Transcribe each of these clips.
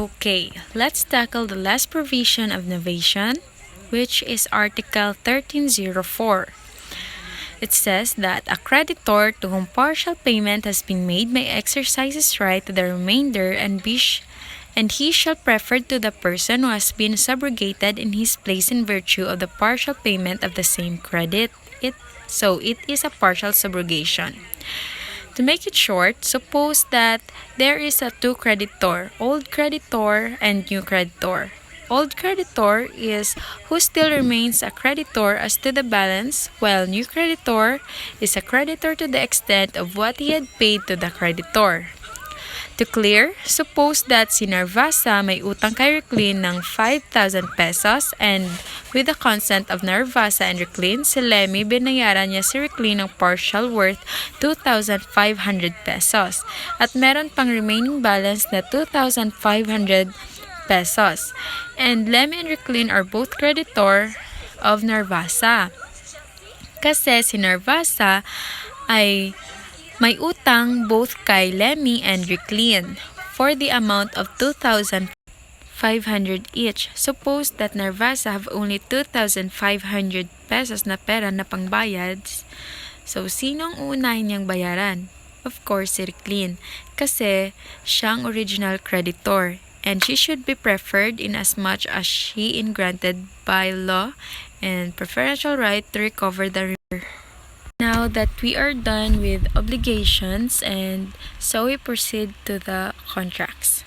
Okay, let's tackle the last provision of novation, which is Article 1304. It says that a creditor to whom partial payment has been made may exercise his right to the remainder and he shall prefer to the person who has been subrogated in his place in virtue of the partial payment of the same credit. So it is a partial subrogation. To make it short, suppose that there is a two creditor, old creditor and new creditor. Old creditor is who still remains a creditor as to the balance, while new creditor is a creditor to the extent of what he had paid to the creditor. To clear, suppose that si Narvasa may utang kay Reclin ng 5,000 pesos and with the consent of Narvasa and Reclin, si Lemmy binayaran niya si Reclin ng partial worth 2,500 pesos at meron pang remaining balance na 2,500 pesos. And Lemmy and Reclin are both creditor of Narvasa. Kasi si Narvasa ay may utang both kay Lemmy and Reclin for the amount of 2,500 each. Suppose that Narvasa have only 2,500 pesos na pera na pangbayad. So, sinong uunahin niyang bayaran? Of course, si Reclin. Kasi siyang original creditor. And she should be preferred in as much as she is granted by law and preferential right to recover the remainder. Now that we are done with obligations, and so we proceed to the contracts.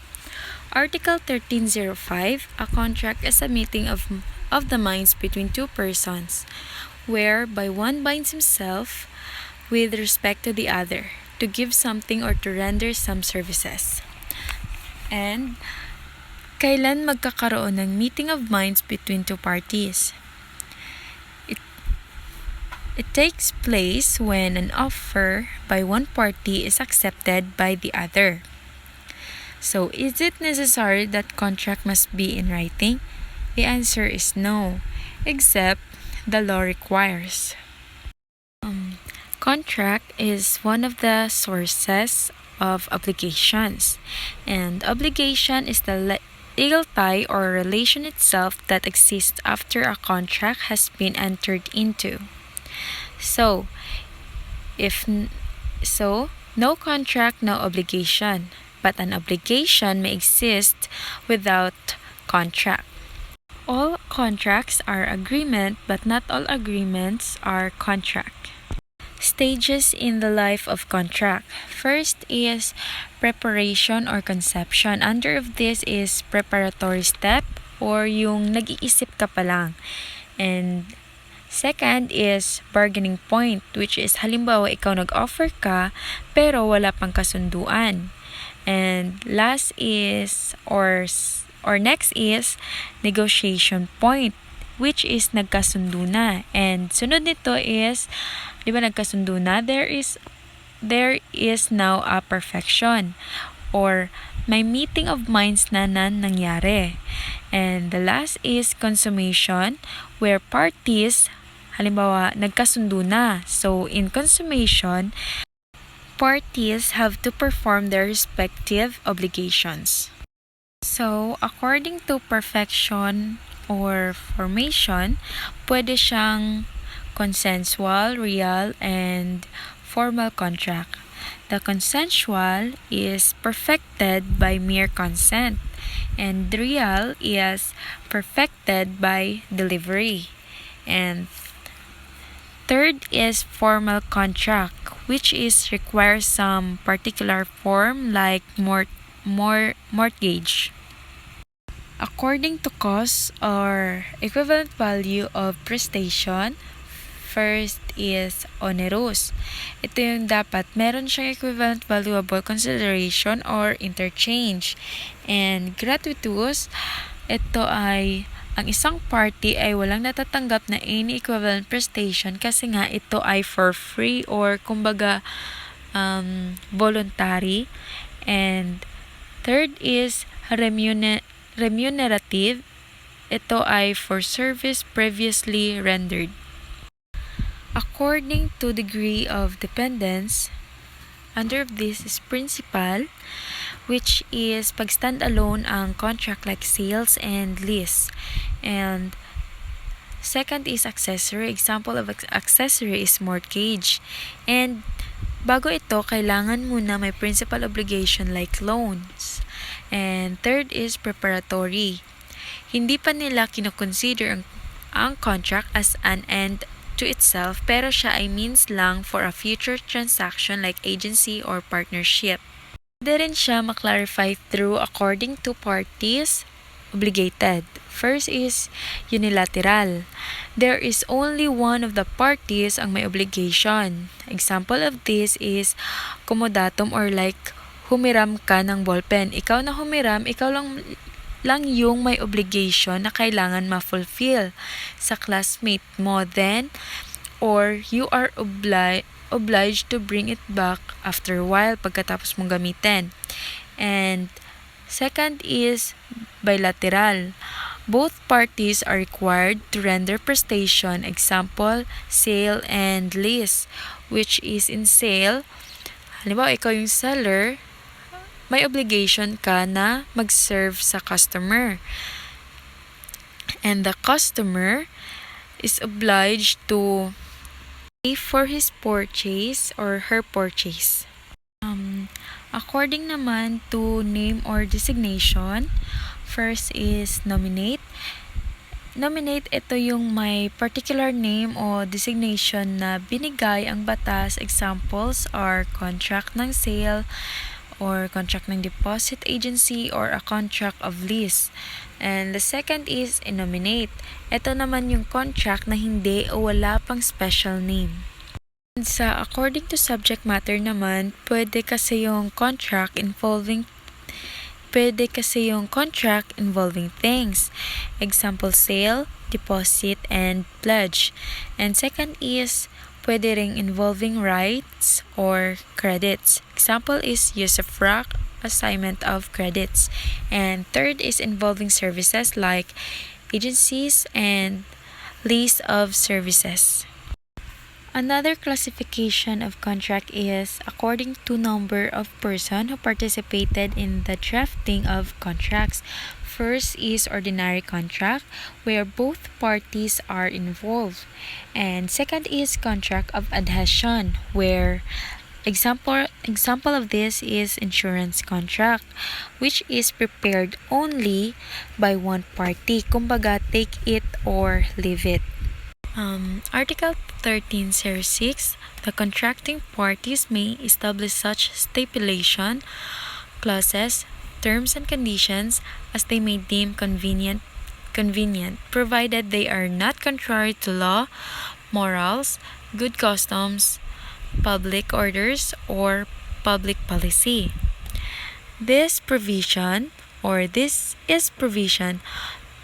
Article 1305, a contract is a meeting of the minds between two persons, whereby one binds himself with respect to the other, to give something or to render some services. And kailan magkakaroon ng meeting of minds between two parties? It takes place when an offer by one party is accepted by the other. So, is it necessary that contract must be in writing? The answer is no, except the law requires. Contract is one of the sources of obligations, and obligation is the legal tie or relation itself that exists after a contract has been entered into. So, no contract, no obligation, but an obligation may exist without contract. All contracts are agreement, but not all agreements are contract. Stages in the life of contract. First is preparation or conception. Under of this is preparatory step or yung nag-iisip ka pa lang. And second is bargaining point, which is halimbawa ikaw nag-offer ka pero wala pang kasunduan. And last is or next is negotiation point, which is nagkasundo na. And sunod nito is, di ba nagkasundo na, there is now a perfection or may meeting of minds na nangyari. And the last is consummation, where parties, halimbawa, nagkasundo na. So, in consummation, parties have to perform their respective obligations. So, according to perfection or formation, pwede siyang consensual, real, and formal contract. The consensual is perfected by mere consent, and real is perfected by delivery. And third is formal contract, which is requires some particular form like mortgage. According to cost or equivalent value of prestation, first is onerous. Ito yung dapat meron siyang equivalent valuable consideration or interchange. And gratuitous, ito ay ang isang party ay walang natatanggap na any equivalent prestation kasi nga ito ay for free or kumbaga voluntary. And third is remunerative. Ito ay for service previously rendered. According to degree of dependence, under this is principal, which is pag stand-alone ang contract like sales and lease. And second is accessory. Example of accessory is mortgage. And bago ito, kailangan muna may principal obligation like loans. And third is preparatory. Hindi pa nila kinoconsider ang contract as an end to itself, pero siya ay means lang for a future transaction like agency or partnership. Pwede rin siya maklarify through according to parties obligated. First is unilateral. There is only one of the parties ang may obligation. Example of this is comodatum or like humiram ka ng ballpen. Ikaw na humiram, ikaw lang yung may obligation na kailangan ma-fulfill sa classmate mo then or you are obliged to bring it back after a while pagkatapos mong gamitin. And second is bilateral. Both parties are required to render prestation. Example, sale and lease, which is in sale. Halimbawa, ikaw yung seller, may obligation ka na mag-serve sa customer. And the customer is obliged to pay for his purchase or her purchase. According naman to name or designation, first is nominate. Nominate, ito yung may particular name o designation na binigay ang batas. Examples are contract ng sale, or contract ng deposit agency, or a contract of lease. And the second is innominate. Ito naman yung contract na hindi o wala pang special name. And sa according to subject matter naman, pwede kasi yung contract involving things. Example, sale, deposit, and pledge. And second is pwede ring involving rights or credits. Example is use of RAC, assignment of credits. And third is involving services like agencies and lease of services. Another classification of contract is according to number of person who participated in the drafting of contracts. First is ordinary contract, where both parties are involved. And second is contract of adhesion, where example of this is insurance contract, which is prepared only by one party. Kumbaga, take it or leave it. Article 1306, the contracting parties may establish such stipulation, clauses, terms and conditions as they may deem convenient, provided they are not contrary to law, morals, good customs, public orders, or public policy. This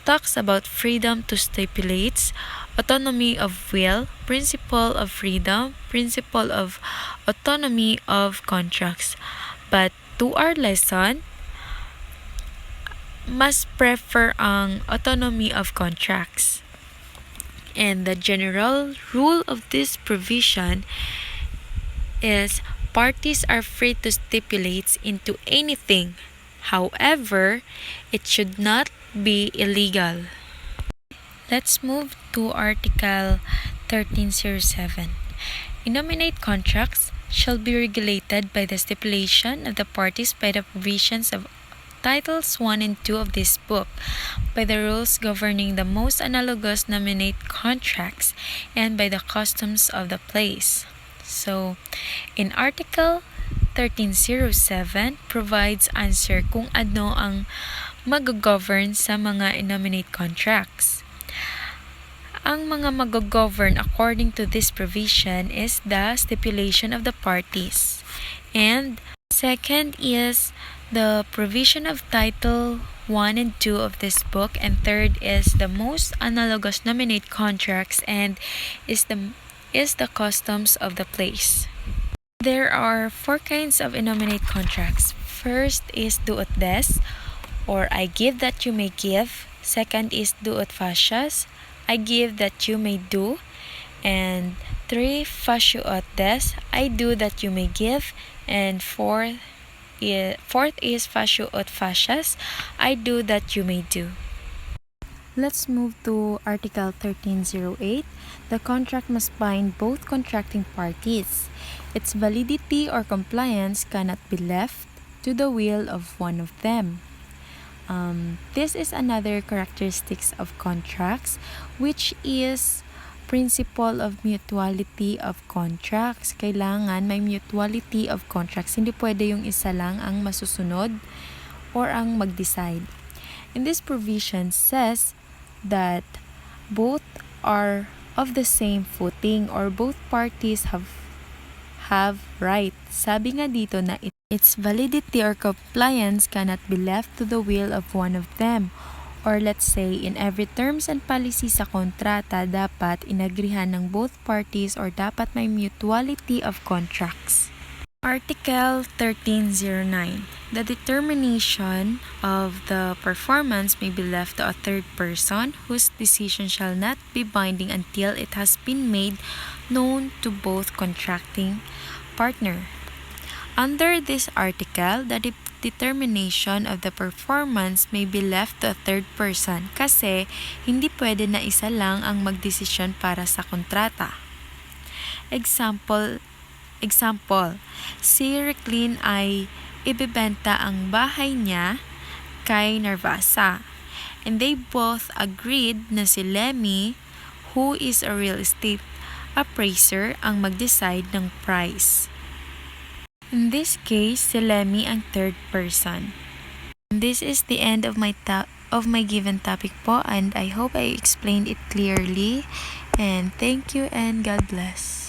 talks about freedom to stipulate, autonomy of will, principle of freedom, principle of autonomy of contracts. But to our lesson, mas prefer ang autonomy of contracts. And the general rule of this provision is parties are free to stipulate into anything. However, it should not be illegal. Let's move to Article 1307. Innominate contracts shall be regulated by the stipulation of the parties by the provisions of Titles 1 and 2 of this book, by the rules governing the most analogous nominate contracts, and by the customs of the place. So, in Article 1307 provides answer kung ano ang mag-govern sa mga innominate contracts. Ang mga mag-govern according to this provision is the stipulation of the parties. And second is the provision of Title 1 and 2 of this book, and third is the most analogous nominate contracts and is the customs of the place. There are 4 kinds of innominate contracts. First is do ut des, or I give that you may give. Second is do ut facias, I give that you may do. And 3, facio ut des, I do that you may give. And 4, Fourth is facio ut facias, I do that you may do. Let's move to Article 1308. The contract must bind both contracting parties. Its validity or compliance cannot be left to the will of one of them. This is another characteristics of contracts, which is principle of mutuality of contracts. Kailangan may mutuality of contracts. Hindi pwede yung isa lang ang masusunod or ang mag-decide. And this provision says that both are of the same footing or both parties have right. Sabi nga dito na its validity or compliance cannot be left to the will of one of them. Or let's say, in every terms and policy sa kontrata, dapat inagrihan ng both parties or dapat may mutuality of contracts. Article 1309. The determination of the performance may be left to a third person whose decision shall not be binding until it has been made known to both contracting partner. Under this article, the determination of the performance may be left to a third person kasi hindi pwede na isa lang ang magdesisyon para sa kontrata. Example, si Reclin ay ibebenta ang bahay niya kay Narvasa. And they both agreed na si Lemmy, who is a real estate appraiser, ang mag-decide ng price. In this case, si Lemmy ang third person. And this is the end of my given topic po, and I hope I explained it clearly. And thank you and God bless.